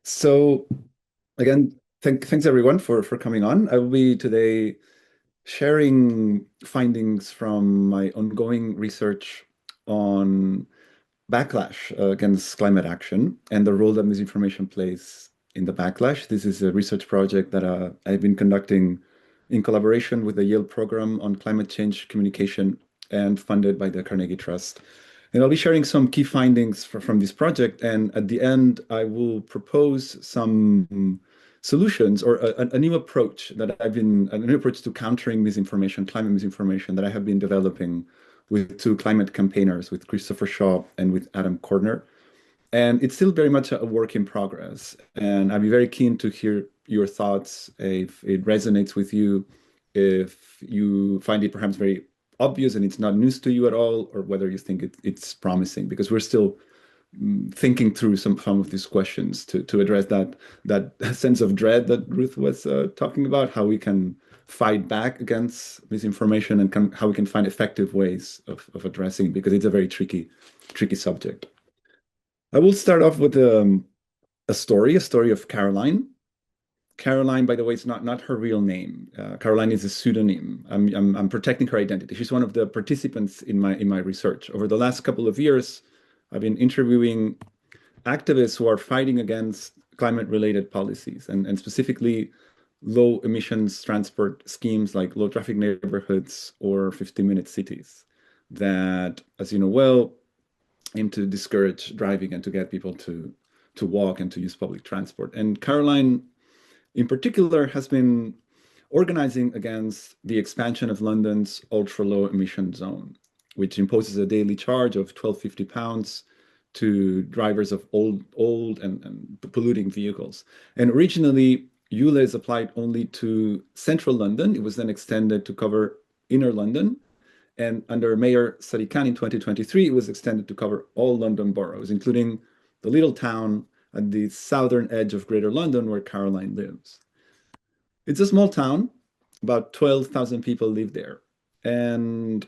So again, thanks everyone for coming on. I will be today sharing findings from my ongoing research on backlash against climate action and the role that misinformation plays in the backlash. This is a research project that I've been conducting in collaboration with the Yale program on climate change communication and funded by the Carnegie Trust. And I'll be sharing some key findings from this project. And at the end, I will propose some solutions or a new approach a new approach to countering misinformation, climate misinformation that I have been developing with two climate campaigners, with Christopher Shaw and with Adam Corner. And it's still very much a work in progress. And I'd be very keen to hear your thoughts, if it resonates with you, if you find it perhaps very obvious and it's not news to you at all, or whether you think it's promising, because we're still thinking through some of these questions to address that sense of dread that Ruth was talking about, how we can fight back against misinformation and how we can find effective ways of addressing it, because it's a very tricky subject. I will start off with a story of Caroline. Caroline, by the way, is not her real name. Caroline is a pseudonym. I'm protecting her identity. She's one of the participants in my research. Over the last couple of years, I've been interviewing activists who are fighting against climate-related policies and specifically low emissions transport schemes like low traffic neighborhoods or 15-minute cities that, as you know well, aim to discourage driving and to get people to walk and to use public transport. And Caroline, in particular, has been organizing against the expansion of London's ultra-low emission zone, which imposes a daily charge of £12.50 to drivers of old and polluting vehicles. And originally, ULEZ applied only to central London. It was then extended to cover inner London. And under Mayor Sadiq Khan in 2023, it was extended to cover all London boroughs, including the little town at the southern edge of Greater London where Caroline lives. It's a small town, about 12,000 people live there. And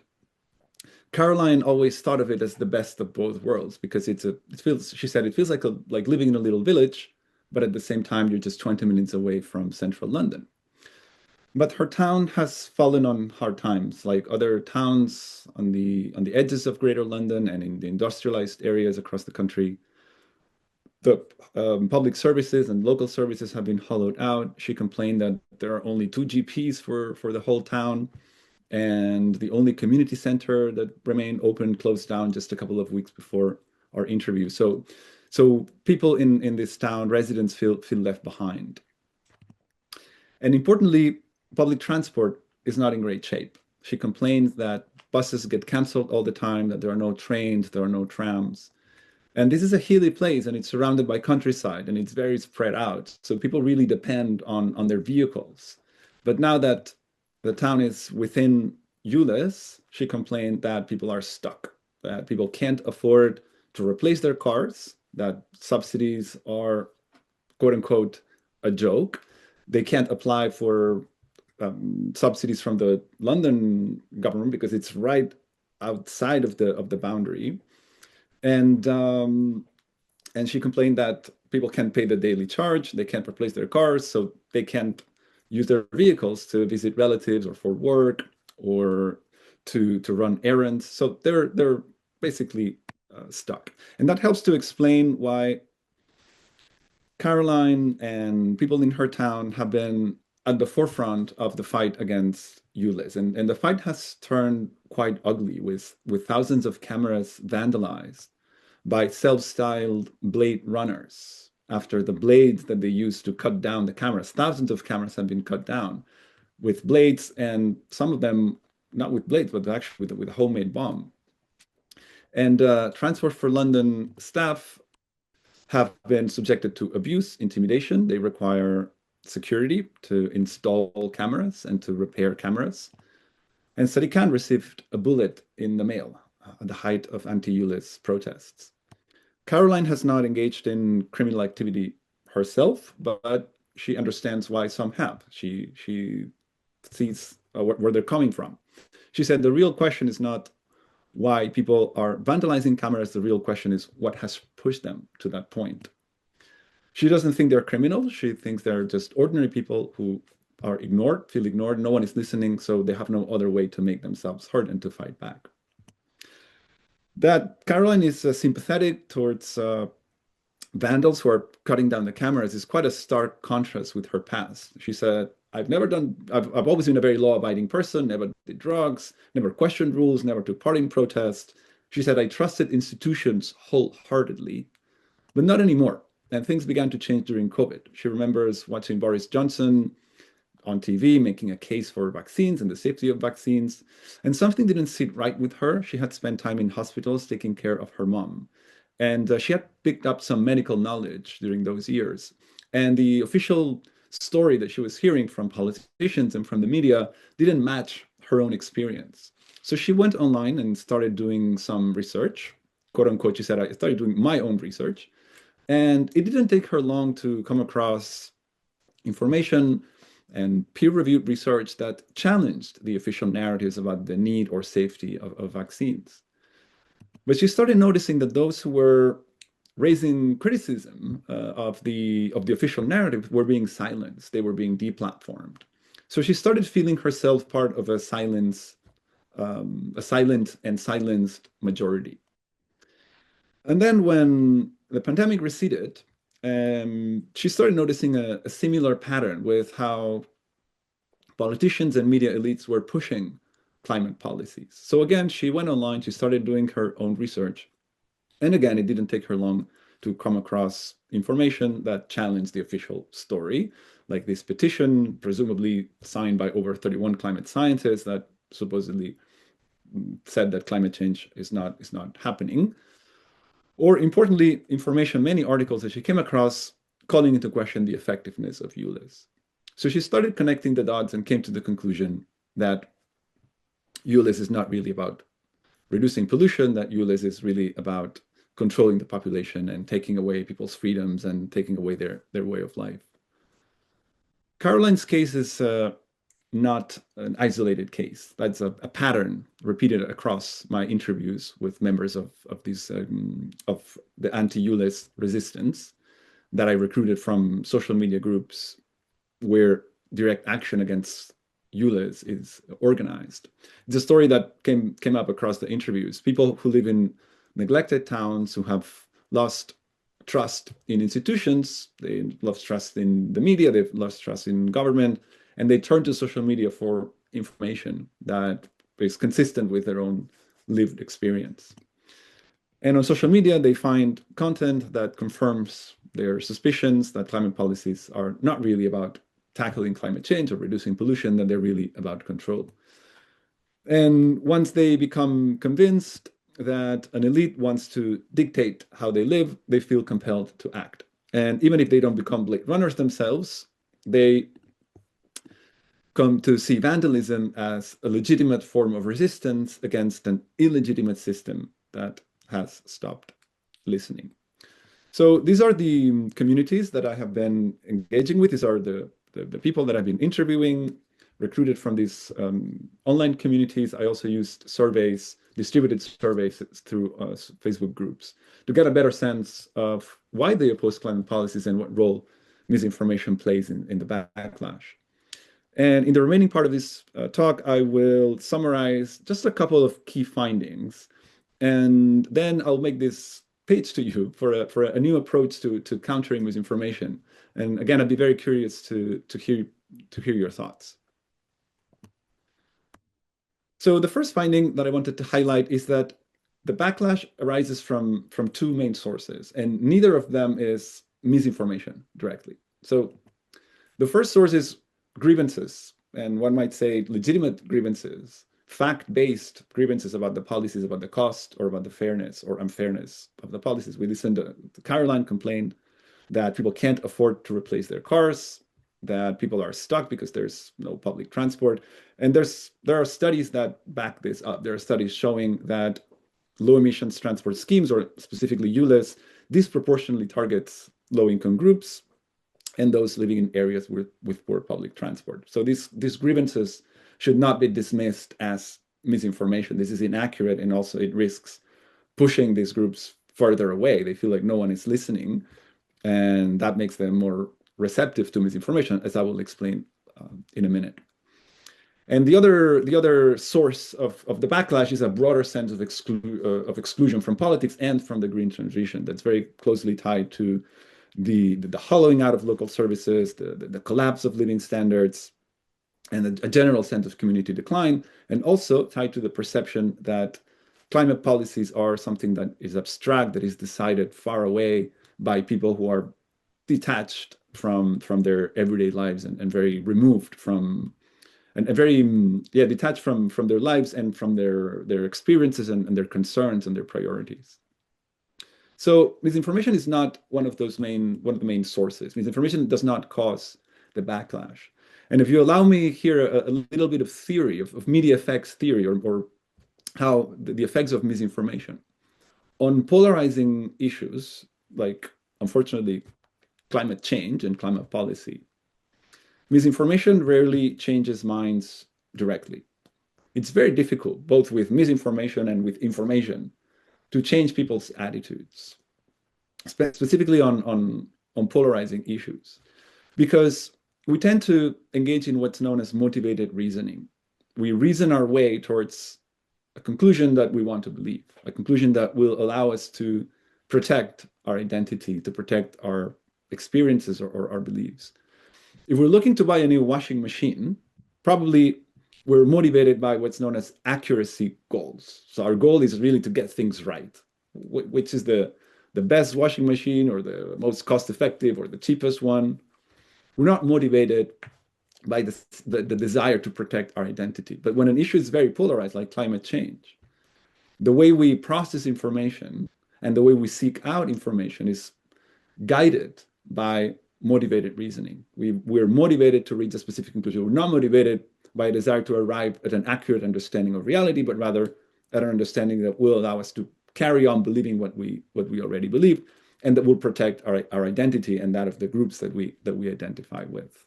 Caroline always thought of it as the best of both worlds because she said it feels like living in a little village, but at the same time, you're just 20 minutes away from central London. But her town has fallen on hard times, like other towns on the edges of Greater London and in the industrialized areas across the country. The public services and local services have been hollowed out. She complained that there are only two GPs for the whole town, and the only community center that remained open closed down just a couple of weeks before our interview. So people in this town, residents feel left behind. And importantly, public transport is not in great shape. She complains that buses get canceled all the time, that there are no trains, there are no trams. And this is a hilly place and it's surrounded by countryside and it's very spread out. So people really depend on their vehicles. But now that the town is within ULEZ, she complained that people are stuck, that people can't afford to replace their cars, that subsidies are, quote unquote, a joke. They can't apply for subsidies from the London government because it's right outside of the boundary. And she complained that people can't pay the daily charge, they can't replace their cars, so they can't use their vehicles to visit relatives or for work or to run errands. So they're basically stuck. And that helps to explain why Caroline and people in her town have been at the forefront of the fight against ULEZ. And the fight has turned quite ugly with thousands of cameras vandalized by self-styled blade runners. After the blades that they used to cut down the cameras, thousands of cameras have been cut down with blades, and some of them not with blades, but actually with a homemade bomb. And Transport for London staff have been subjected to abuse, intimidation. They require security to install cameras and to repair cameras. And Sadiq Khan received a bullet in the mail at the height of anti-ULEZ protests. Caroline has not engaged in criminal activity herself, but she understands why some have. She sees where they're coming from. She said the real question is not why people are vandalizing cameras. The real question is what has pushed them to that point. She doesn't think they're criminals. She thinks they're just ordinary people who are ignored, feel ignored. No one is listening, so they have no other way to make themselves heard and to fight back. That Caroline is sympathetic towards vandals who are cutting down the cameras is quite a stark contrast with her past. She said, I've always been a very law-abiding person, never did drugs, never questioned rules, never took part in protests. She said, I trusted institutions wholeheartedly, but not anymore. And things began to change during COVID. She remembers watching Boris Johnson on TV, making a case for vaccines and the safety of vaccines. And something didn't sit right with her. She had spent time in hospitals taking care of her mom. And she had picked up some medical knowledge during those years. And the official story that she was hearing from politicians and from the media didn't match her own experience. So she went online and started doing some research. Quote unquote, she said, I started doing my own research. And it didn't take her long to come across information and peer-reviewed research that challenged the official narratives about the need or safety of vaccines. But she started noticing that those who were raising criticism of the official narrative were being silenced. They were being deplatformed. So she started feeling herself part of a silent and silenced majority. And then when the pandemic receded, she started noticing a similar pattern with how politicians and media elites were pushing climate policies. So again, she went online, she started doing her own research. And again, it didn't take her long to come across information that challenged the official story, like this petition, presumably signed by over 31 climate scientists that supposedly said that climate change is not happening. Or importantly, information, many articles that she came across calling into question the effectiveness of ULEZ. So she started connecting the dots and came to the conclusion that ULEZ is not really about reducing pollution, that ULEZ is really about controlling the population and taking away people's freedoms and taking away their way of life. Caroline's case is not an isolated case. That's a pattern repeated across my interviews with members of the anti-ULEZ resistance that I recruited from social media groups where direct action against ULEZ is organized. It's a story that came up across the interviews. People who live in neglected towns, who have lost trust in institutions, they lost trust in the media, they've lost trust in government, and they turn to social media for information that is consistent with their own lived experience. And on social media, they find content that confirms their suspicions that climate policies are not really about tackling climate change or reducing pollution, that they're really about control. And once they become convinced that an elite wants to dictate how they live, they feel compelled to act. And even if they don't become Blade Runners themselves, they come to see vandalism as a legitimate form of resistance against an illegitimate system that has stopped listening. So these are the communities that I have been engaging with. These are the people that I've been interviewing, recruited from these online communities. I also used surveys, distributed surveys through Facebook groups to get a better sense of why they oppose climate policies and what role misinformation plays in the backlash. And in the remaining part of this talk, I will summarize just a couple of key findings. And then I'll make this pitch to you for a new approach to countering misinformation. And again, I'd be very curious to hear your thoughts. So the first finding that I wanted to highlight is that the backlash arises from two main sources, and neither of them is misinformation directly. So the first source is grievances, and one might say legitimate grievances, fact-based grievances about the policies, about the cost, or about the fairness or unfairness of the policies. We listened to Caroline complained that people can't afford to replace their cars, that people are stuck because there's no public transport. And there are studies that back this up. There are studies showing that low emissions transport schemes, or specifically ULEZ, disproportionately targets low-income groups and those living in areas with poor public transport. So these grievances should not be dismissed as misinformation. This is inaccurate, and also it risks pushing these groups further away. They feel like no one is listening. And that makes them more receptive to misinformation, as I will explain in a minute. And the other source of the backlash is a broader sense of exclusion from politics and from the green transition that's very closely tied to the hollowing out of local services, the collapse of living standards, and a general sense of community decline, and also tied to the perception that climate policies are something that is abstract, that is decided far away by people who are detached from their everyday lives and very removed from and very detached from their lives and from their experiences and their concerns and their priorities. So misinformation is not one of the main sources. Misinformation does not cause the backlash. And if you allow me here a little bit of theory of media effects theory, or how the effects of misinformation on polarizing issues like, unfortunately, climate change and climate policy, misinformation rarely changes minds directly. It's very difficult, both with misinformation and with information, to change people's attitudes, specifically on polarizing issues, because we tend to engage in what's known as motivated reasoning. We reason our way towards a conclusion that we want to believe, a conclusion that will allow us to protect our identity, to protect our experiences or our beliefs. If we're looking to buy a new washing machine, probably we're motivated by what's known as accuracy goals. So our goal is really to get things right, which is the best washing machine or the most cost effective or the cheapest one. We're not motivated by the desire to protect our identity. But when an issue is very polarized, like climate change, the way we process information and the way we seek out information is guided by motivated reasoning. We're motivated to reach a specific conclusion. We're not motivated by a desire to arrive at an accurate understanding of reality, but rather at an understanding that will allow us to carry on believing what we already believe, and that will protect our identity and that of the groups that we identify with.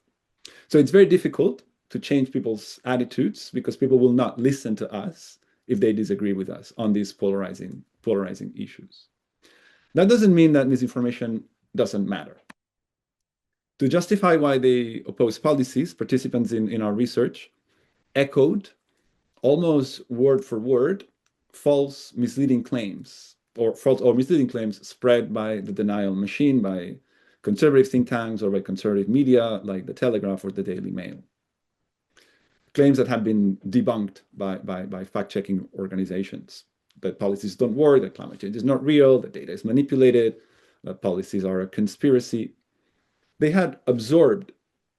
So it's very difficult to change people's attitudes because people will not listen to us if they disagree with us on these polarizing issues. That doesn't mean that misinformation doesn't matter. To justify why they oppose policies, participants in our research echoed almost word for word false misleading claims or misleading claims spread by the denial machine, by conservative think tanks or by conservative media like the Telegraph or the Daily Mail. Claims that have been debunked by fact-checking organizations, that policies don't work, that climate change is not real, that data is manipulated, that policies are a conspiracy. They had absorbed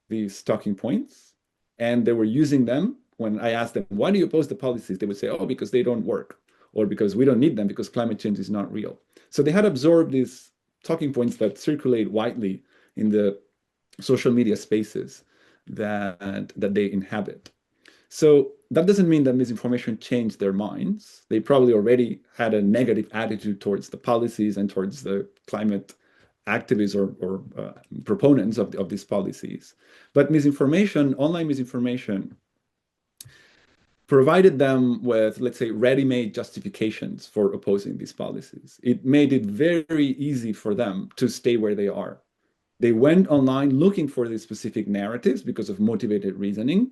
these talking points and they were using them. When I asked them, why do you oppose the policies? They would say, oh, because they don't work, or because we don't need them, because climate change is not real. So they had absorbed these talking points that circulate widely in the social media spaces that they inhabit. So that doesn't mean that misinformation changed their minds. They probably already had a negative attitude towards the policies and towards the climate activists or proponents of these policies. But misinformation, online misinformation, provided them with, let's say, ready-made justifications for opposing these policies. It made it very easy for them to stay where they are. They went online looking for these specific narratives because of motivated reasoning,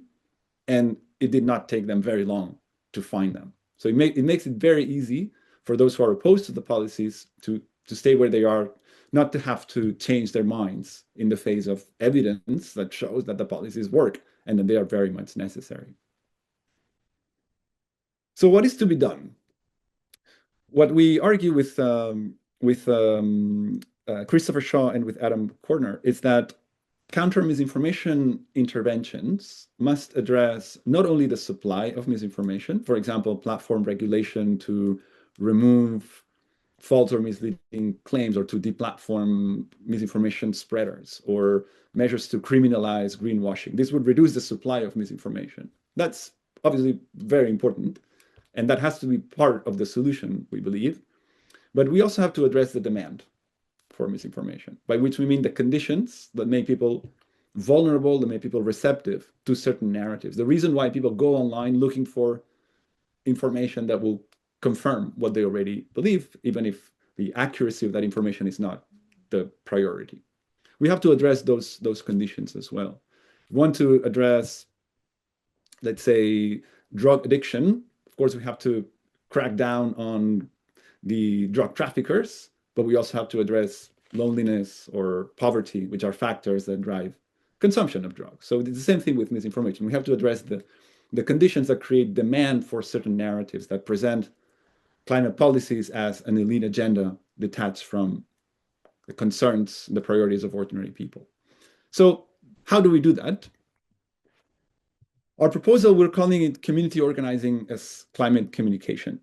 and it did not take them very long to find them. So it makes it very easy for those who are opposed to the policies to stay where they are, not to have to change their minds in the face of evidence that shows that the policies work and that they are very much necessary. So what is to be done? What we argue with Christopher Shaw and with Adam Corner is that counter misinformation interventions must address not only the supply of misinformation, for example, platform regulation to remove false or misleading claims or to deplatform misinformation spreaders, or measures to criminalize greenwashing. This would reduce the supply of misinformation. That's obviously very important, and that has to be part of the solution, we believe. But we also have to address the demand for misinformation, by which we mean the conditions that make people vulnerable, that make people receptive to certain narratives. The reason why people go online looking for information that will confirm what they already believe, even if the accuracy of that information is not the priority. We have to address those conditions as well. We want to address, let's say, drug addiction. Of course, we have to crack down on the drug traffickers, but we also have to address loneliness or poverty, which are factors that drive consumption of drugs. So it's the same thing with misinformation. We have to address the conditions that create demand for certain narratives that present climate policies as an elite agenda detached from the concerns, the priorities of ordinary people. So how do we do that? Our proposal, we're calling it community organizing as climate communication.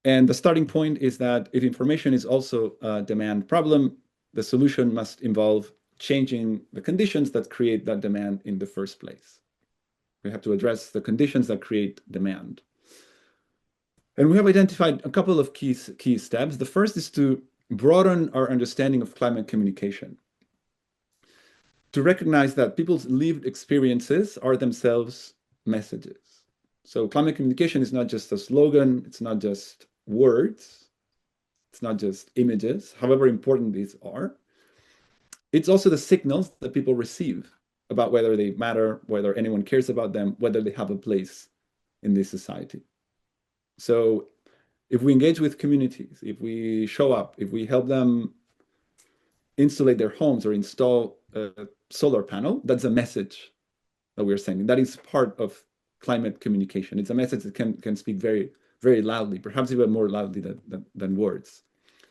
And the starting point is that if information is also a demand problem, the solution must involve changing the conditions that create that demand in the first place. We have to address the conditions that create demand. And we have identified a couple of key steps. The first is to broaden our understanding of climate communication, to recognize that people's lived experiences are themselves messages. So climate communication is not just a slogan, it's not just words, it's not just images, however important these are. It's also the signals that people receive about whether they matter, whether anyone cares about them, whether they have a place in this society. So if we engage with communities, if we show up, if we help them insulate their homes or install a solar panel, that's a message that we're sending. That is part of climate communication. It's a message that can speak very, very loudly, perhaps even more loudly than words.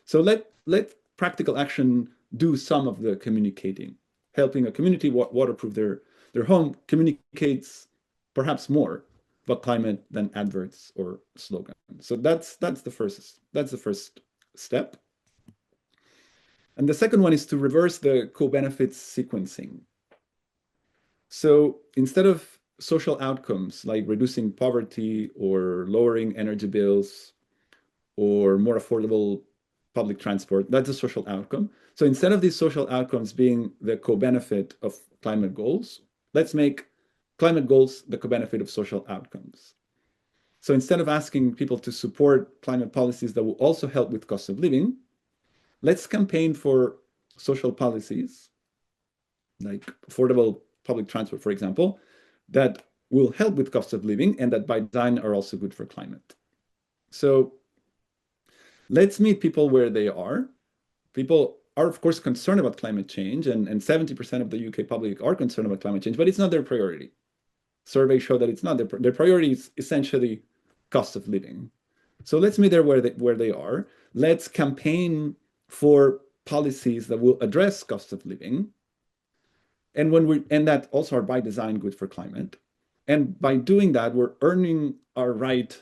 So let practical action do some of the communicating. Helping a community waterproof their home communicates perhaps more about climate than adverts or slogans. So that's the first step. And the second one is to reverse the co-benefits sequencing. So instead of social outcomes like reducing poverty or lowering energy bills or more affordable public transport, that's a social outcome. So instead of these social outcomes being the co-benefit of climate goals, let's make climate goals the co-benefit of social outcomes. So instead of asking people to support climate policies that will also help with cost of living, let's campaign for social policies like affordable public transport, for example, that will help with cost of living and that by design are also good for climate. So let's meet people where they are. People are, of course, concerned about climate change, and 70% of the UK public are concerned about climate change, but it's not their priority. Surveys show that it's not their priority is essentially cost of living. So let's meet there where they are. Let's campaign for policies that will address cost of living, and that also are by design good for climate. And by doing that, we're earning our right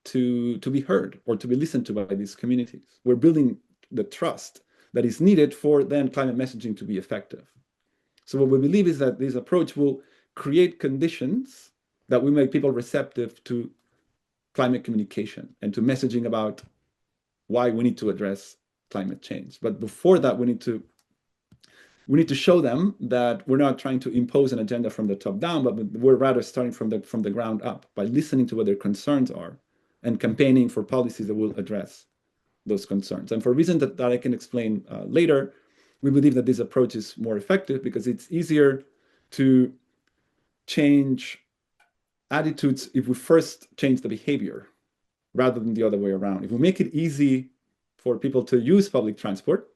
to be heard or to be listened to by these communities. We're building the trust that is needed for then climate messaging to be effective. So what we believe is that this approach will create conditions that will make people receptive to climate communication and to messaging about why we need to address climate change. But before that, we need to show them that we're not trying to impose an agenda from the top down, but we're rather starting from the ground up by listening to what their concerns are and campaigning for policies that will address those concerns. And for reasons that I can explain later, we believe that this approach is more effective because it's easier to change attitudes if we first change the behavior rather than the other way around. If we make it easy for people to use public transport,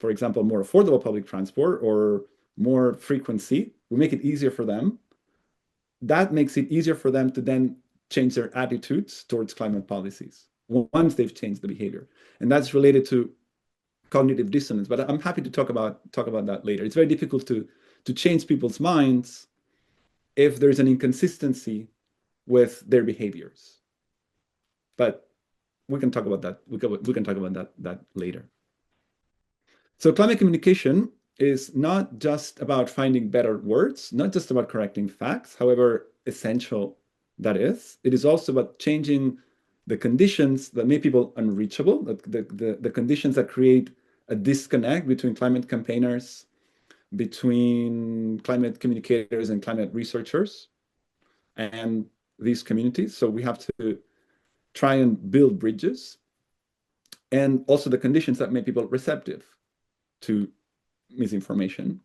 for example, more affordable public transport or more frequency, we make it easier for them. That makes it easier for them to then change their attitudes towards climate policies once they've changed the behavior. And that's related to cognitive dissonance, but I'm happy to talk about that later. It's very difficult to change people's minds if there's an inconsistency with their behaviors. But we can talk about that. We can talk about that later. So climate communication is not just about finding better words, not just about correcting facts, however essential that is. It is also about changing the conditions that make people unreachable, the conditions that create a disconnect between climate campaigners, between climate communicators and climate researchers and these communities. So we have to try and build bridges, and also the conditions that make people receptive to misinformation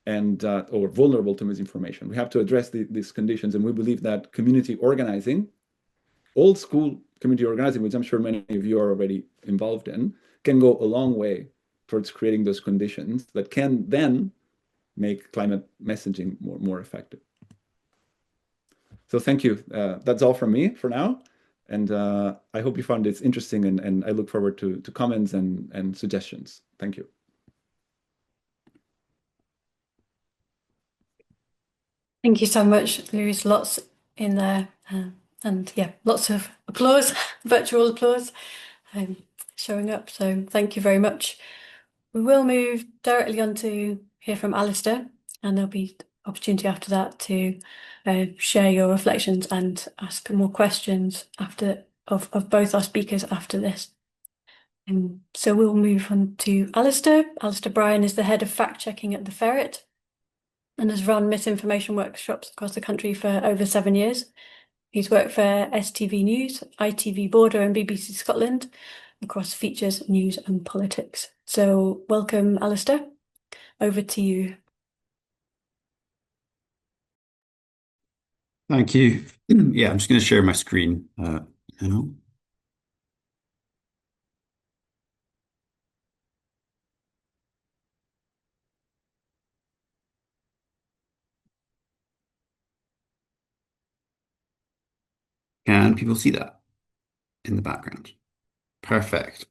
and or vulnerable to misinformation. We have to address these conditions, and we believe that community organizing, old school community organizing, which I'm sure many of you are already involved in, can go a long way towards creating those conditions that can then make climate messaging more effective. So thank you. That's all from me for now. And I hope you found this interesting, and I look forward to comments and suggestions. Thank you. Thank you so much, Lluis. Lots in there. And yeah, lots of applause, virtual applause, um, showing up. So thank you very much. We will move directly on to hear from Alastair, and there'll be opportunity after that to share your reflections and ask more questions after of both our speakers after this. So we'll move on to Alastair. Alastair Brian is the head of fact-checking at the Ferret and has run misinformation workshops across the country for over 7 years. He's worked for STV News, ITV Border and BBC Scotland across features, news and politics. So welcome, Alastair. Over to you. Thank you. Yeah, I'm just going to share my screen. You know. Can people see that in the background? Perfect.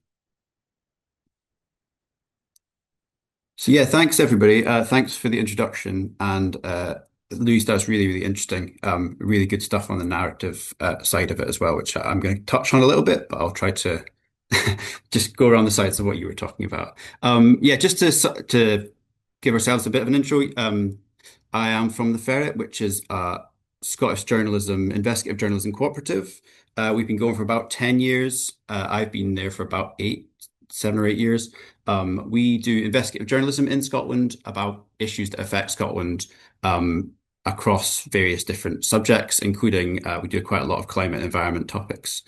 So yeah, thanks everybody. Thanks for the introduction, and Louise, that's really, really interesting. Really good stuff on the narrative side of it as well, which I'm going to touch on a little bit, but I'll try to just go around the sides of what you were talking about. Yeah, just to give ourselves a bit of an intro. I am from the Ferret, which is a Scottish journalism, investigative journalism cooperative. We've been going for about 10 years. I've been there for about 7 or 8 years. We do investigative journalism in Scotland about issues that affect Scotland across various different subjects, including we do quite a lot of climate and environment topics.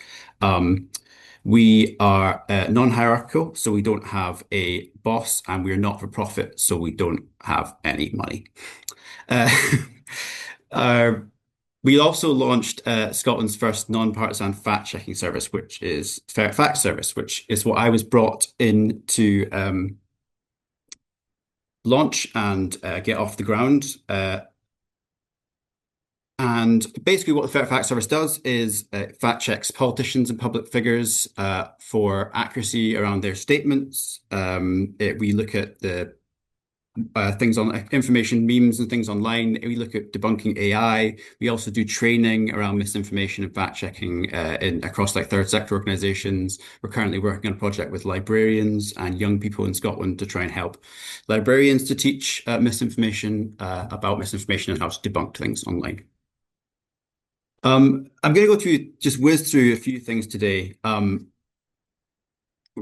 We are non-hierarchical, so we don't have a boss, and we're not for profit, so we don't have any money. We also launched Scotland's first non-partisan fact-checking service, which is Ferret Fact Service, which is what I was brought in to launch and get off the ground. And basically what the Ferret Fact Service does is fact checks politicians and public figures for accuracy around their statements. We look at the things on information, memes and things online. We look at debunking AI. We also do training around misinformation and fact checking across like third sector organizations. We're currently working on a project with librarians and young people in Scotland to try and help librarians to teach misinformation about misinformation and how to debunk things online. I'm going to go through, just whiz through a few things today.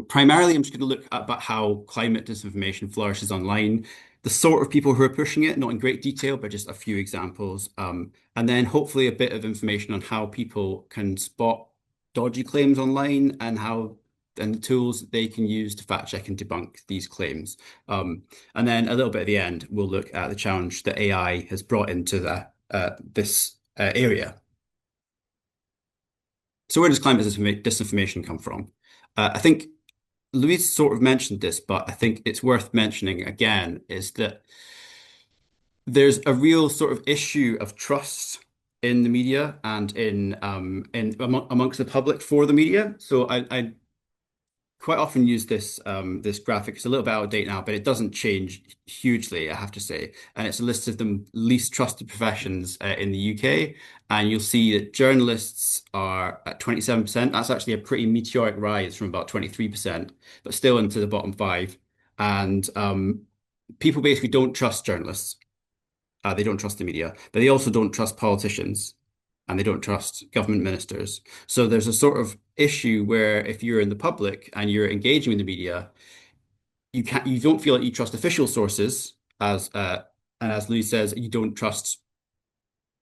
Primarily, I'm just going to look at about how climate disinformation flourishes online, the sort of people who are pushing it, not in great detail, but just a few examples. And then hopefully a bit of information on how people can spot dodgy claims online and the tools that they can use to fact check and debunk these claims. And then a little bit at the end, we'll look at the challenge that AI has brought into this area. So where does climate disinformation come from? I think Louise sort of mentioned this, but I think it's worth mentioning again, is that there's a real sort of issue of trust in the media and amongst the public for the media. So I quite often use this graphic. It's a little bit out of date now, but it doesn't change hugely, I have to say. And it's a list of the least trusted professions in the UK. And you'll see that journalists are at 27%. That's actually a pretty meteoric rise from about 23%, but still into the bottom five. And people basically don't trust journalists. They don't trust the media, but they also don't trust politicians. And they don't trust government ministers. So there's a sort of issue where if you're in the public and you're engaging with the media, you don't feel like you trust official sources, and as Louise says, you don't trust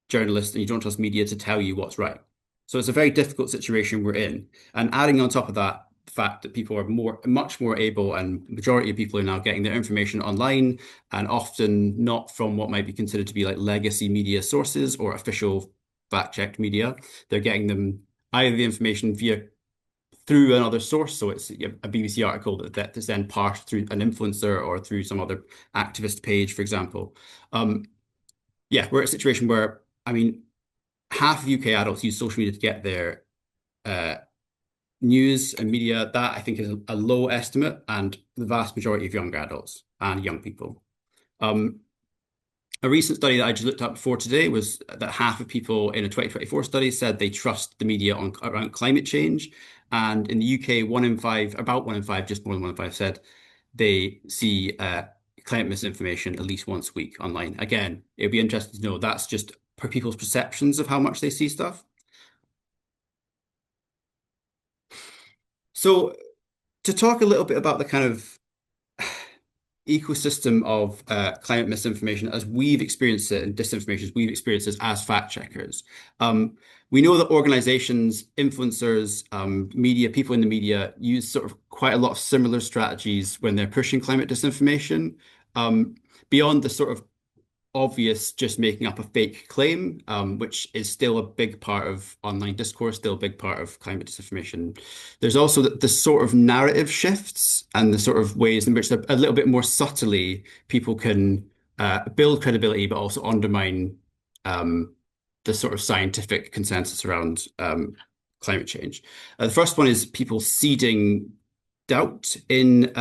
journalists and you don't trust media to tell you what's right. So it's a very difficult situation we're in. And adding on top of that, the fact that people are much more able, and majority of people are now getting their information online and often not from what might be considered to be like legacy media sources or official fact-checked media. They're getting them either the information through another source, so it's a BBC article that is then parsed through an influencer or through some other activist page, for example. Yeah, we're at a situation where, I mean, half of UK adults use social media to get their uh, news and media. That I think is a low estimate, and the vast majority of younger adults and young people. A recent study that I just looked up before today was that half of people in a 2024 study said they trust the media around climate change. And in the UK, about 1 in 5, just more than 1 in 5 said they see climate misinformation at least once a week online. Again, it'd be interesting to know that's just per people's perceptions of how much they see stuff. So to talk a little bit about the kind of ecosystem of climate misinformation as we've experienced it, and disinformation as we've experienced it as fact checkers. We know that organizations, influencers, media, people in the media use sort of quite a lot of similar strategies when they're pushing climate disinformation. Beyond the sort of obvious just making up a fake claim, which is still a big part of online discourse, still a big part of climate disinformation. There's also the sort of narrative shifts and the sort of ways in which a little bit more subtly people can build credibility, but also undermine the sort of scientific consensus around climate change. The first one is people seeding doubt in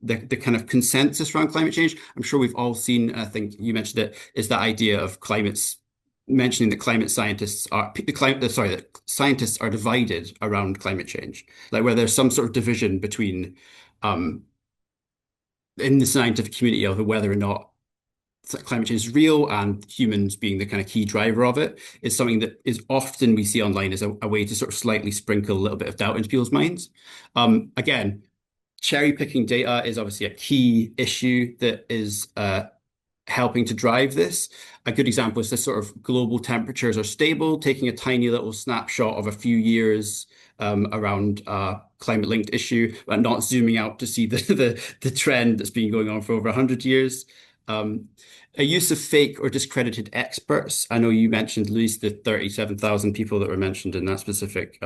the kind of consensus around climate change. I'm sure we've all seen, I think you mentioned it, is that idea of mentioning that climate scientists are that scientists are divided around climate change, like where there's some sort of division between in the scientific community over whether or not climate change is real and humans being the kind of key driver of it is something that is often we see online as a way to sort of slightly sprinkle a little bit of doubt into people's minds. Again, cherry picking data is obviously a key issue that is helping to drive this. A good example is this sort of global temperatures are stable, taking a tiny little snapshot of a few years around a climate-linked issue, but not zooming out to see the trend that's been going on for over 100 years. A use of fake or discredited experts. I know you mentioned, Lluis, the 37,000 people that were mentioned in that specific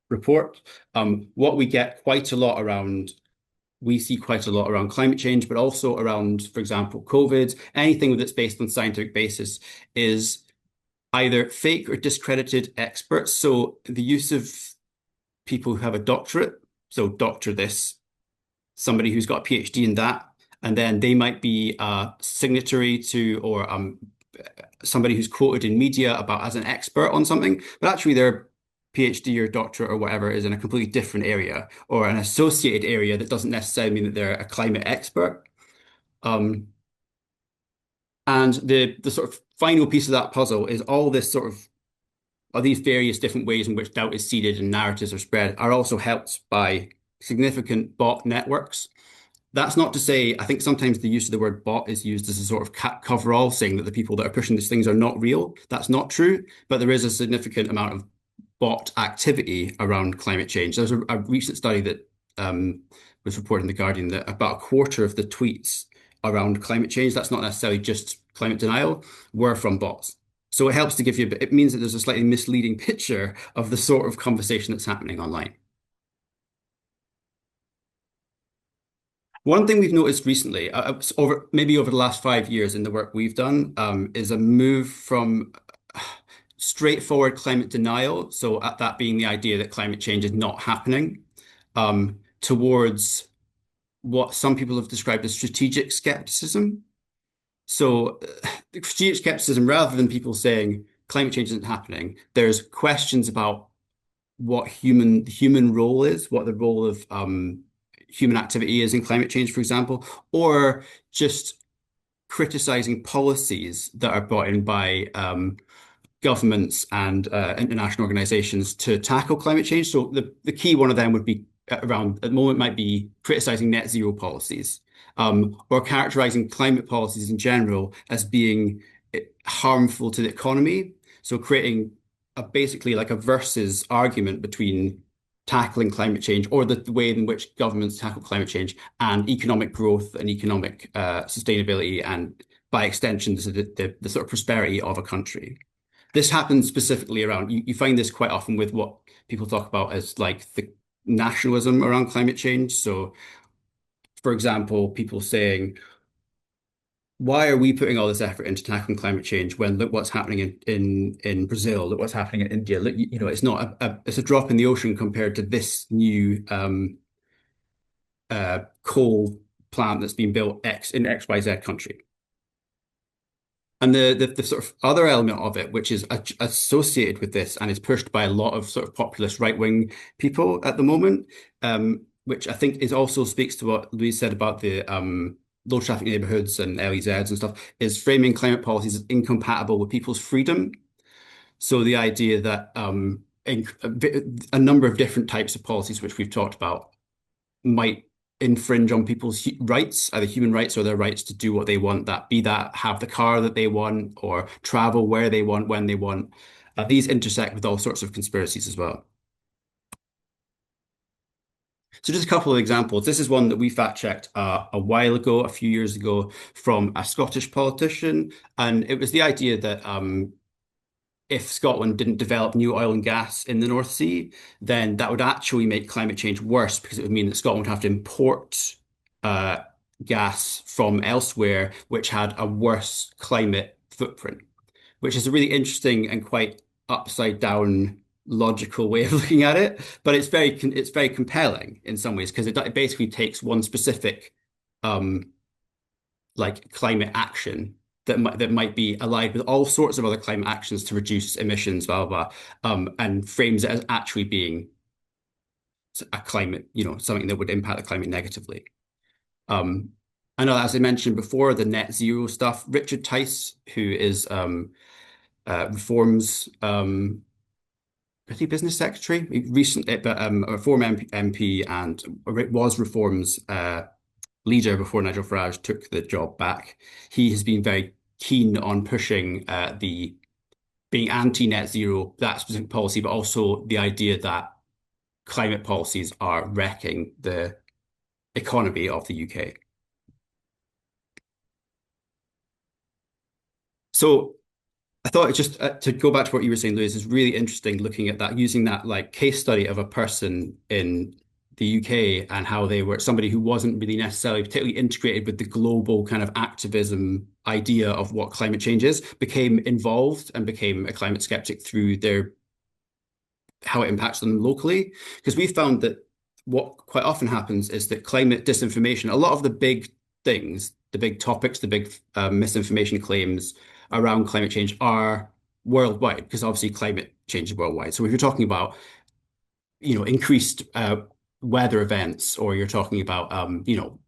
report. What we get quite a lot around, we see quite a lot around climate change, but also around, for example, COVID, anything that's based on scientific basis is either fake or discredited experts. So the use of people who have a doctorate, so doctor this, somebody who's got a PhD in that, and then they might be a signatory to or somebody who's quoted in media about as an expert on something, but actually their PhD or doctorate or whatever is in a completely different area or an associated area that doesn't necessarily mean that they're a climate expert. And the sort of final piece of that puzzle is all this sort of these various different ways in which doubt is seeded and narratives are spread are also helped by significant bot networks. That's not to say, I think sometimes the use of the word bot is used as a sort of coverall, saying that the people that are pushing these things are not real. That's not true, but there is a significant amount of bot activity around climate change. There's a recent study that was reported in The Guardian that about a quarter of the tweets around climate change, that's not necessarily just climate denial, were from bots. So it helps to give you, it means that there's a slightly misleading picture of the sort of conversation that's happening online. One thing we've noticed recently, maybe over the last 5 years in the work we've done, is a move from straightforward climate denial, so that being the idea that climate change is not happening, towards what some people have described as strategic skepticism. So strategic skepticism, rather than people saying climate change isn't happening, there's questions about what the human role is, what the role of human activity is in climate change, for example, or just criticizing policies that are brought in by governments and international organizations to tackle climate change. So the key one of them would be around, at the moment, might be criticizing net zero policies, or characterizing climate policies in general as being harmful to the economy. So creating basically like a versus argument between tackling climate change, or the way in which governments tackle climate change, and economic growth and economic sustainability, and by extension, the sort of prosperity of a country. This happens specifically around, you find this quite often with what people talk about as like the nationalism around climate change. So, for example, people saying, why are we putting all this effort into tackling climate change when look what's happening in Brazil, look what's happening in India. Look, it's not it's a drop in the ocean compared to this new coal plant that's been built in XYZ country. And the sort of other element of it, which is associated with this and is pushed by a lot of sort of populist right-wing people at the moment, which I think is also speaks to what Louise said about the low traffic neighborhoods and LEZs and stuff, is framing climate policies as incompatible with people's freedom. So the idea that a number of different types of policies, which we've talked about, might infringe on people's rights, either human rights or their rights to do what they want, that have the car that they want or travel where they want, when they want. These intersect with all sorts of conspiracies as well. So just a couple of examples. This is one that we fact-checked a while ago, a few years ago, from a Scottish politician. And it was the idea that if Scotland didn't develop new oil and gas in the North Sea, then that would actually make climate change worse, because it would mean that Scotland would have to import gas from elsewhere, which had a worse climate footprint, which is a really interesting and quite upside down logical way of looking at it. But it's very compelling in some ways, because it basically takes one specific like climate action that might be allied with all sorts of other climate actions to reduce emissions, blah blah blah, and frames it as actually being a climate, something that would impact the climate negatively. I know, as I mentioned before, the net zero stuff. Richard Tice, who is Reform's I think business secretary, recently, but a former MP and was Reform's leader before Nigel Farage took the job back. He has been very keen on pushing the being anti-net zero, that specific policy, but also the idea that climate policies are wrecking the economy of the UK. So I thought just to go back to what you were saying, Lewis, is really interesting looking at that, using that like case study of a person in the UK and how they were somebody who wasn't really necessarily particularly integrated with the global kind of activism idea of what climate change is, became involved and became a climate skeptic through how it impacts them locally. Because we found that what quite often happens is that climate disinformation, a lot of the big things, the big topics, the big misinformation claims around climate change are worldwide, because obviously climate change is worldwide. So if you're talking about, increased weather events, or you're talking about,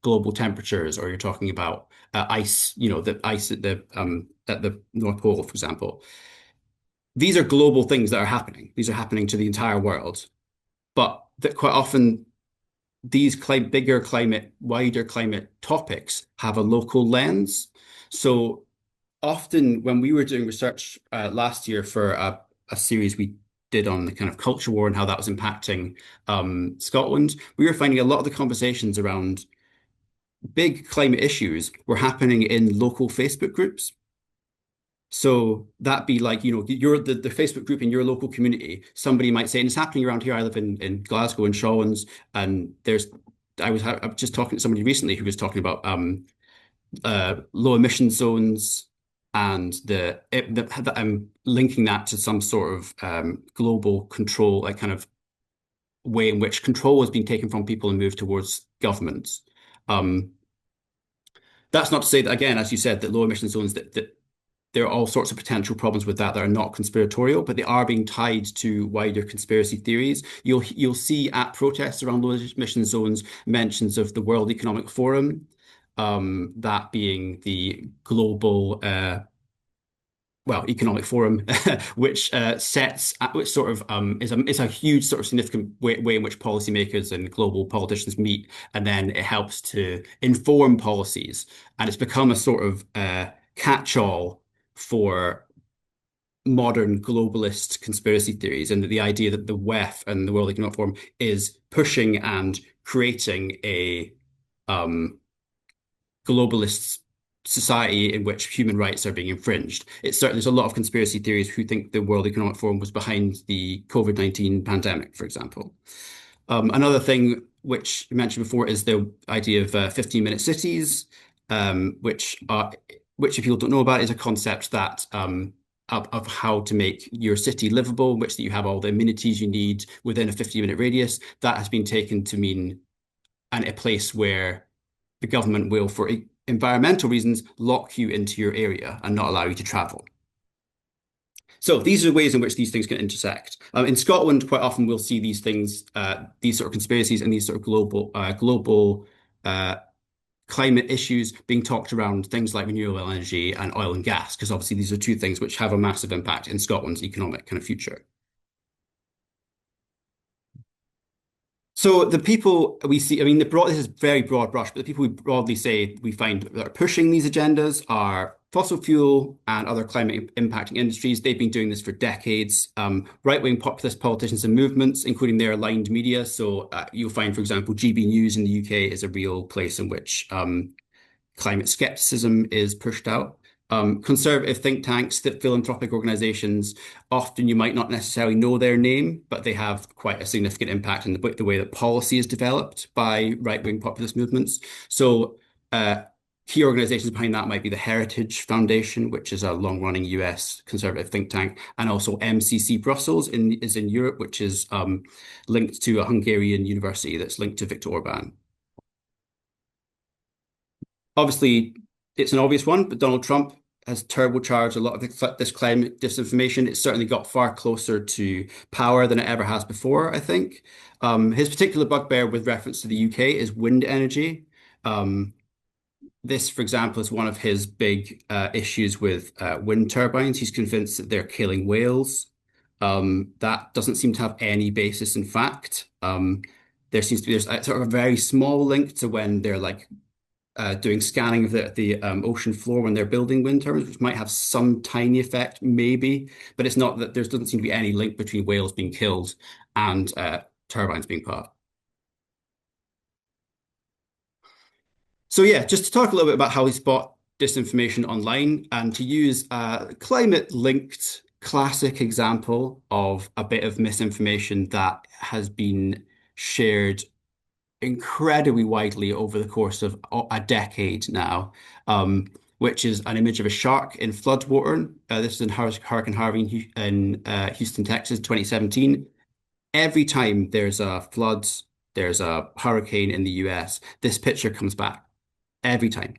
global temperatures, or you're talking about ice, the ice at the North Pole, for example. These are global things that are happening. These are happening to the entire world. But that quite often these wider climate topics have a local lens. So often when we were doing research last year for a series we did on the kind of culture war and how that was impacting Scotland, we were finding a lot of the conversations around big climate issues were happening in local Facebook groups. So that'd be like, you're the Facebook group in your local community. Somebody might say, and it's happening around here. I live in Glasgow and Shawlands, and I was just talking to somebody recently who was talking about low emission zones, and I'm linking that to some sort of global control, like kind of way in which control has been taken from people and moved towards governments. That's not to say that, again, as you said, that low emission zones that there are all sorts of potential problems with that are not conspiratorial, but they are being tied to wider conspiracy theories. You'll see at protests around low emission zones mentions of the World Economic Forum, that being the global economic forum, which which sort of is a huge sort of significant way in which policymakers and global politicians meet, and then it helps to inform policies, and it's become a sort of catch-all for modern globalist conspiracy theories, and the idea that the WEF and the World Economic Forum is pushing and creating a globalist society in which human rights are being infringed. There's a lot of conspiracy theories who think the World Economic Forum was behind the COVID-19 pandemic, for example. Another thing which you mentioned before is the idea of 15-minute cities, which if people don't know about is a concept that of how to make your city livable, in which that you have all the amenities you need within a 15-minute radius. That has been taken to mean a place where the government will, for environmental reasons, lock you into your area and not allow you to travel. So these are ways in which these things can intersect. In Scotland, quite often we'll see these things, these sort of conspiracies and these sort of global climate issues being talked around things like renewable energy and oil and gas, because obviously these are two things which have a massive impact in Scotland's economic kind of future. So the people we see, I mean, this is very broad brush, but the people we broadly say we find that are pushing these agendas are fossil fuel and other climate impacting industries. They've been doing this for decades. Right-wing populist politicians and movements, including their aligned media. So you'll find, for example, GB News in the UK is a real place in which climate skepticism is pushed out. Conservative think tanks, that philanthropic organizations, often you might not necessarily know their name, but they have quite a significant impact in the way that policy is developed by right-wing populist movements. So key organizations behind that might be the Heritage Foundation, which is a long-running US conservative think tank, and also MCC Brussels is in Europe, which is linked to a Hungarian university that's linked to Viktor Orban. Obviously, it's an obvious one, but Donald Trump has turbocharged a lot of this climate disinformation. It's certainly got far closer to power than it ever has before, I think. His particular bugbear with reference to the UK is wind energy. This, for example, is one of his big issues with wind turbines. He's convinced that they're killing whales. That doesn't seem to have any basis in fact. There seems to be there's sort of a very small link to when they're like doing scanning of the ocean floor when they're building wind turbines, which might have some tiny effect, maybe, but it's not that there doesn't seem to be any link between whales being killed and turbines being put up. So yeah, just to talk a little bit about how we spot disinformation online and to use a climate-linked classic example of a bit of misinformation that has been shared incredibly widely over the course of a decade now, which is an image of a shark in floodwater. This is in Hurricane Harvey in Houston, Texas, 2017. Every time there's a flood, there's a hurricane in the US, this picture comes back every time.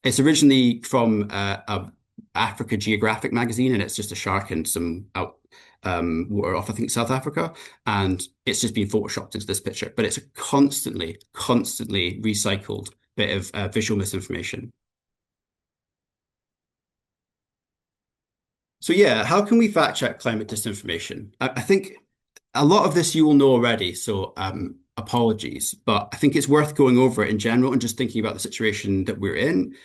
It's originally from Africa Geographic magazine, and it's just a shark and some water off, I think, South Africa, and it's just been photoshopped into this picture. But it's a constantly recycled bit of visual misinformation. So yeah, how can we fact check climate disinformation? I think a lot of this you will know already, so apologies, but I think it's worth going over it in general and just thinking about the situation that we're in.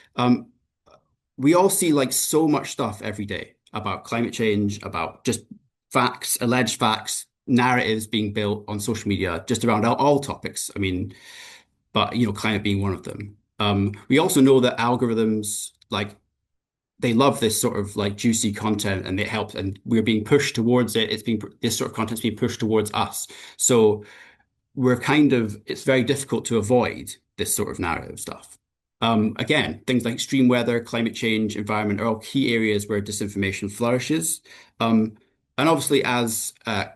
We all see like so much stuff every day about climate change, about just facts, alleged facts, narratives being built on social media, just around all topics. I mean, but you know, climate being one of them. We also know that algorithms like they love this sort of like juicy content and it helps, and we're being pushed towards it. This sort of content's being pushed towards us. So it's very difficult to avoid this sort of narrative stuff. Again, things like extreme weather, climate change, environment are all key areas where disinformation flourishes. And obviously, as a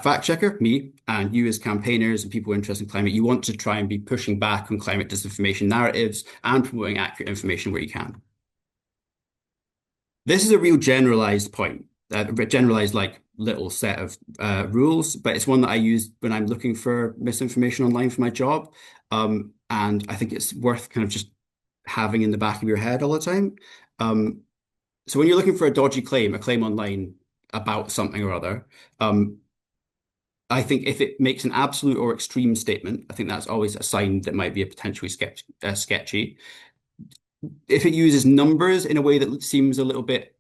fact checker, me, and you as campaigners and people interested in climate, you want to try and be pushing back on climate disinformation narratives and promoting accurate information where you can. This is a real generalized point, a generalized like little set of rules, but it's one that I use when I'm looking for misinformation online for my job. And I think it's worth kind of just having in the back of your head all the time. So when you're looking for a dodgy claim, a claim online about something or other, I think if it makes an absolute or extreme statement, I think that's always a sign that might be a potentially sketchy. If it uses numbers in a way that seems a little bit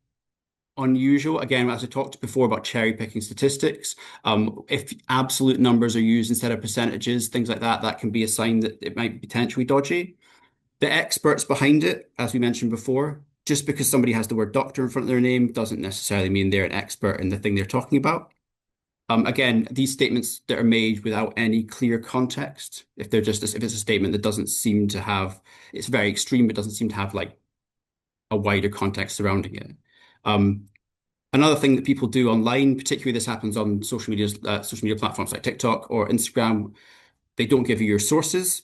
unusual. Again, as I talked before about cherry picking statistics, if absolute numbers are used instead of percentages, things like that, that can be a sign that it might be potentially dodgy. The experts behind it, as we mentioned before, just because somebody has the word doctor in front of their name doesn't necessarily mean they're an expert in the thing they're talking about. Again, these statements that are made without any clear context, if it's a statement that doesn't seem to have, it's very extreme, but doesn't seem to have like a wider context surrounding it. Another thing that people do online, particularly this happens on social media platforms like TikTok or Instagram, they don't give you your sources.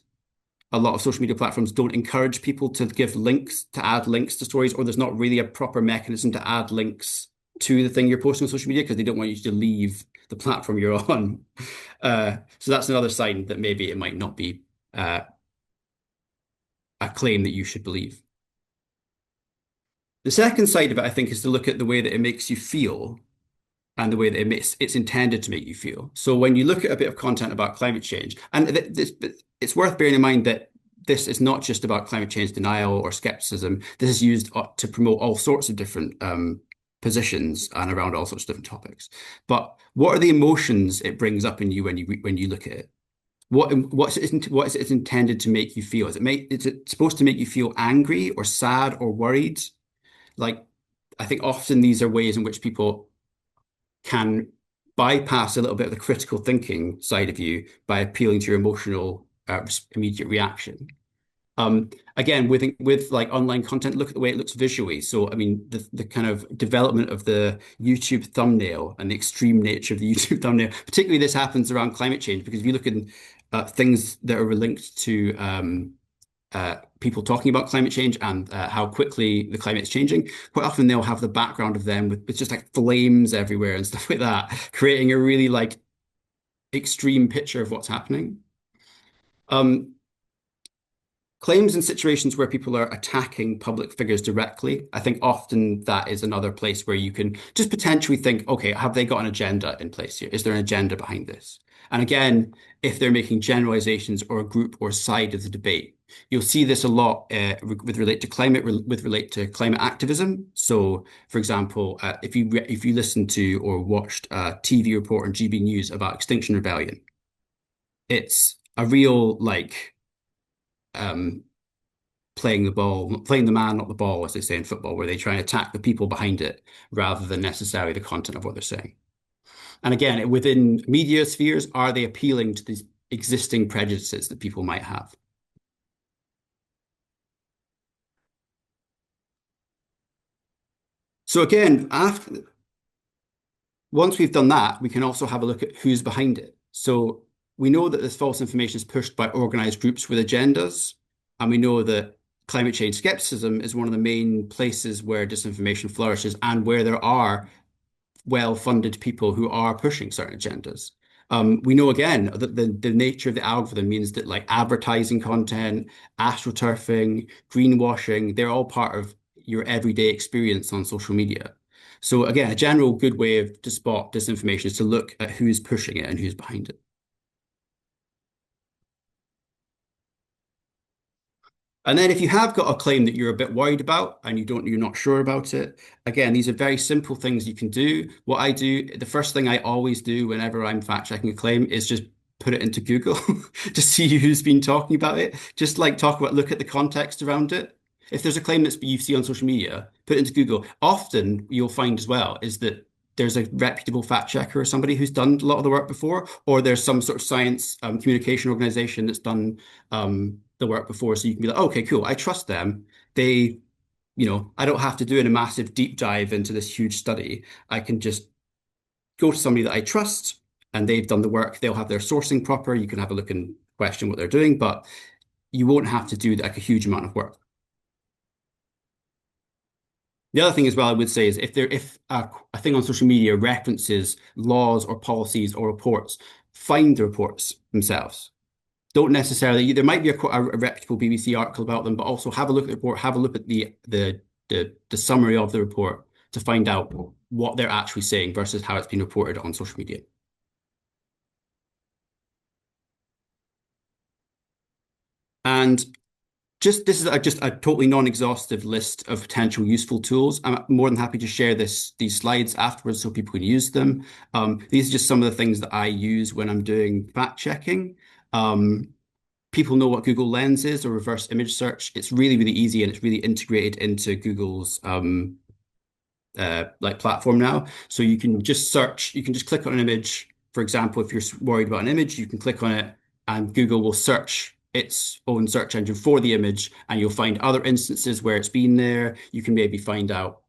A lot of social media platforms don't encourage people to give links, to add links to stories, or there's not really a proper mechanism to add links to the thing you're posting on social media because they don't want you to leave the platform you're on. So that's another sign that maybe it might not be a claim that you should believe. The second side of it, I think, is to look at the way that it makes you feel and the way that it's intended to make you feel. So when you look at a bit of content about climate change, and it's worth bearing in mind that this is not just about climate change denial or skepticism. This is used to promote all sorts of different positions and around all sorts of different topics. But what are the emotions it brings up in you when you look at it? What is it intended to make you feel? Is it supposed to make you feel angry or sad or worried? Like, I think often these are ways in which people can bypass a little bit of the critical thinking side of you by appealing to your emotional immediate reaction. Again, with like online content, look at the way it looks visually. So, I mean, the kind of development of the YouTube thumbnail and the extreme nature of the YouTube thumbnail, particularly this happens around climate change, because if you look at things that are linked to people talking about climate change and how quickly the climate is changing, quite often they'll have the background of them with just like flames everywhere and stuff like that, creating a really like extreme picture of what's happening. Claims in situations where people are attacking public figures directly, I think often that is another place where you can just potentially think, okay, have they got an agenda in place here? Is there an agenda behind this? And again, if they're making generalizations or a group or side of the debate, you'll see this a lot with relate to climate activism. So, for example, if you listen to or watched a TV report on GB News about Extinction Rebellion, it's a real like playing the man, not the ball, as they say in football, where they try and attack the people behind it rather than necessarily the content of what they're saying. And again, within media spheres, are they appealing to these existing prejudices that people might have? So again, once we've done that, we can also have a look at who's behind it. So we know that this false information is pushed by organized groups with agendas, and we know that climate change skepticism is one of the main places where disinformation flourishes and where there are well-funded people who are pushing certain agendas. We know again that the nature of the algorithm means that like advertising content, astroturfing, greenwashing, they're all part of your everyday experience on social media. So again, a general good way to spot disinformation is to look at who's pushing it and who's behind it. And then if you have got a claim that you're a bit worried about and you're not sure about it, again, these are very simple things you can do. What I do, the first thing I always do whenever I'm fact checking a claim is just put it into Google to see who's been talking about it. Just like look at the context around it. If there's a claim that you see on social media, put it into Google. Often you'll find as well is that there's a reputable fact checker or somebody who's done a lot of the work before, or there's some sort of science communication organization that's done the work before. So you can be like, okay, cool, I trust them. I don't have to do a massive deep dive into this huge study. I can just go to somebody that I trust and they've done the work. They'll have their sourcing proper. You can have a look and question what they're doing, but you won't have to do like a huge amount of work. The other thing as well I would say is if a thing on social media references laws or policies or reports, find the reports themselves. Don't necessarily, there might be a reputable BBC article about them, but also have a look at the report, have a look at the summary of the report to find out what they're actually saying versus how it's been reported on social media. And This is just a totally non-exhaustive list of potential useful tools. I'm more than happy to share these slides afterwards so people can use them. These are just some of the things that I use when I'm doing fact checking. Um, People know what Google Lens is or reverse image search. It's really, really easy and it's really integrated into Google's like platform now. So you can just search, you can just click on an image. For example, if you're worried about an image, you can click on it and Google will search its own search engine for the image and you'll find other instances where it's been there. You can maybe find out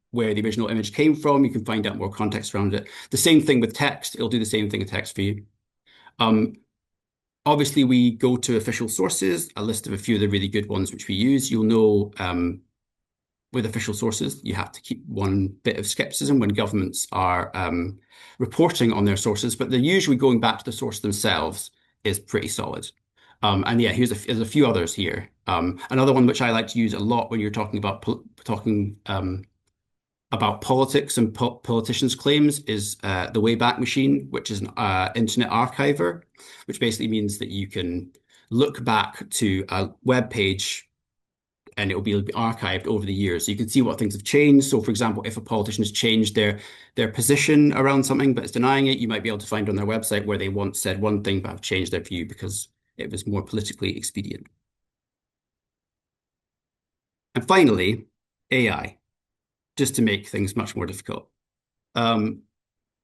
where the original image came from. You can find out more context around it. The same thing with text. It'll do the same thing with text for you. Um, Obviously, we go to official sources, a list of a few of the really good ones which we use. You'll know with official sources, you have to keep one bit of skepticism when governments are reporting on their sources, but they're usually going back to the source themselves is pretty solid. And yeah, there's a few others here. Another one which I like to use a lot when you're talking about politics and politicians' claims is the Wayback Machine, which is an internet archiver, which basically means that you can look back to a web page and it will be archived over the years. So you can see what things have changed. So, for example, if a politician has changed their position around something but is denying it, you might be able to find on their website where they once said one thing but have changed their view because it was more politically expedient. And finally, AI, just to make things much more difficult. Um,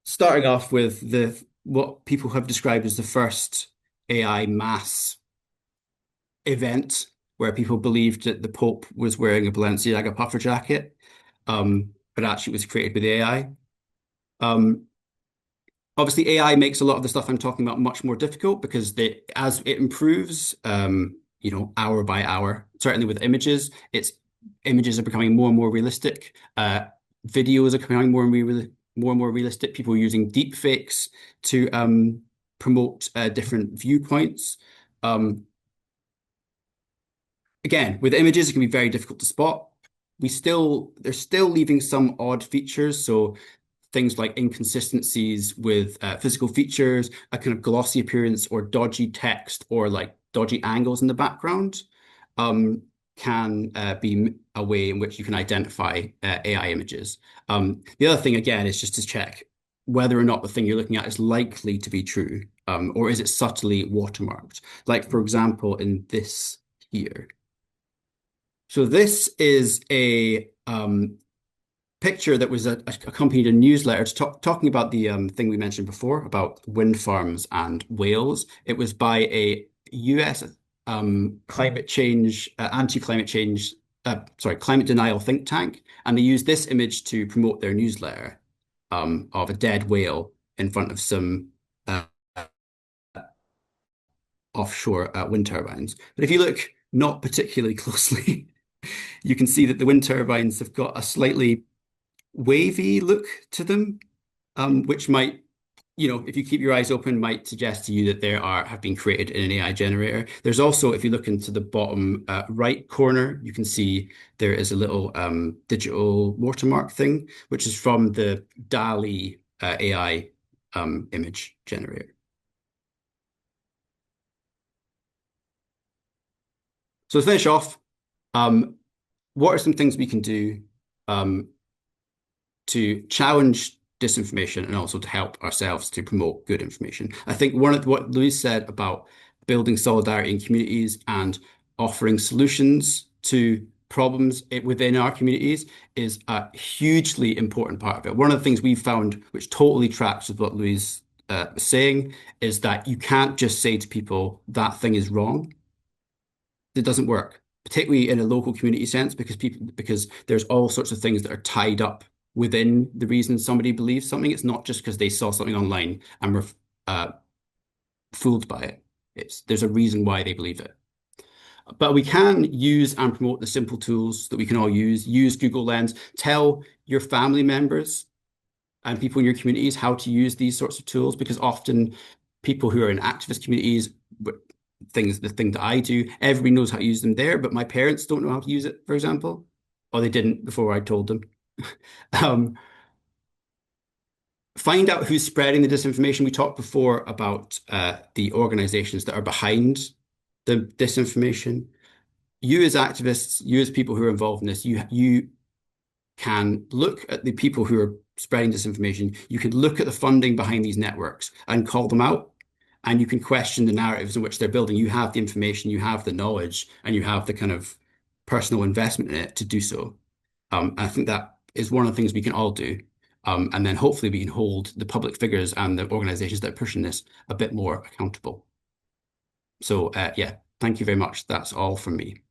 Starting off with what people have described as the first AI mass event where people believed that the Pope was wearing a Balenciaga puffer jacket, but actually it was created with AI. Um, Obviously, AI makes a lot of the stuff I'm talking about much more difficult because as it improves, hour by hour, certainly with images are becoming more and more realistic. Videos are becoming more and more realistic. People are using deep fakes to promote different viewpoints. Um, Again, with images, it can be very difficult to spot. They're still leaving some odd features. So things like inconsistencies with physical features, a kind of glossy appearance or dodgy text or like dodgy angles in the background can be a way in which you can identify AI images. The other thing, again, is just to check whether or not the thing you're looking at is likely to be true, or is it subtly watermarked? Like, for example, in this here. So this is a picture that was accompanied a newsletter talking about the thing we mentioned before about wind farms and whales. It was by a US climate change, anti-climate change, climate denial think tank, and they used this image to promote their newsletter of a dead whale in front of some offshore wind turbines. But if you look not particularly closely, you can see that the wind turbines have got a slightly wavy look to them, which might, if you keep your eyes open, might suggest to you that have been created in an AI generator. There's also, if you look into the bottom right corner, you can see there is a little digital watermark thing, which is from the DALL-E AI image generator. So to finish off, what are some things we can do to challenge disinformation and also to help ourselves to promote good information? I think one of what Lluis said about building solidarity in communities and offering solutions to problems within our communities is a hugely important part of it. One of the things we've found, which totally tracks with what Lluis was saying, is that you can't just say to people that thing is wrong. It doesn't work, particularly in a local community sense, because there's all sorts of things that are tied up within the reason somebody believes something. It's not just because they saw something online and were fooled by it. There's a reason why they believe it. But we can use and promote the simple tools that we can all use. Use Google Lens. Tell your family members and people in your communities how to use these sorts of tools, because often people who are in activist communities, the thing that I do, everybody knows how to use them there, but my parents don't know how to use it, for example, or they didn't before I told them. Find out who's spreading the disinformation. We talked before about the organizations that are behind the disinformation. you as activists, you as people who are involved in this, you can look at the people who are spreading disinformation. You can look at the funding behind these networks and call them out. And you can question the narratives in which they're building. You have the information, you have the knowledge, and you have the kind of personal investment in it to do so. I think that is one of the things we can all do. And then hopefully we can hold the public figures and the organizations that are pushing this a bit more accountable. So yeah, thank you very much. That's all from me.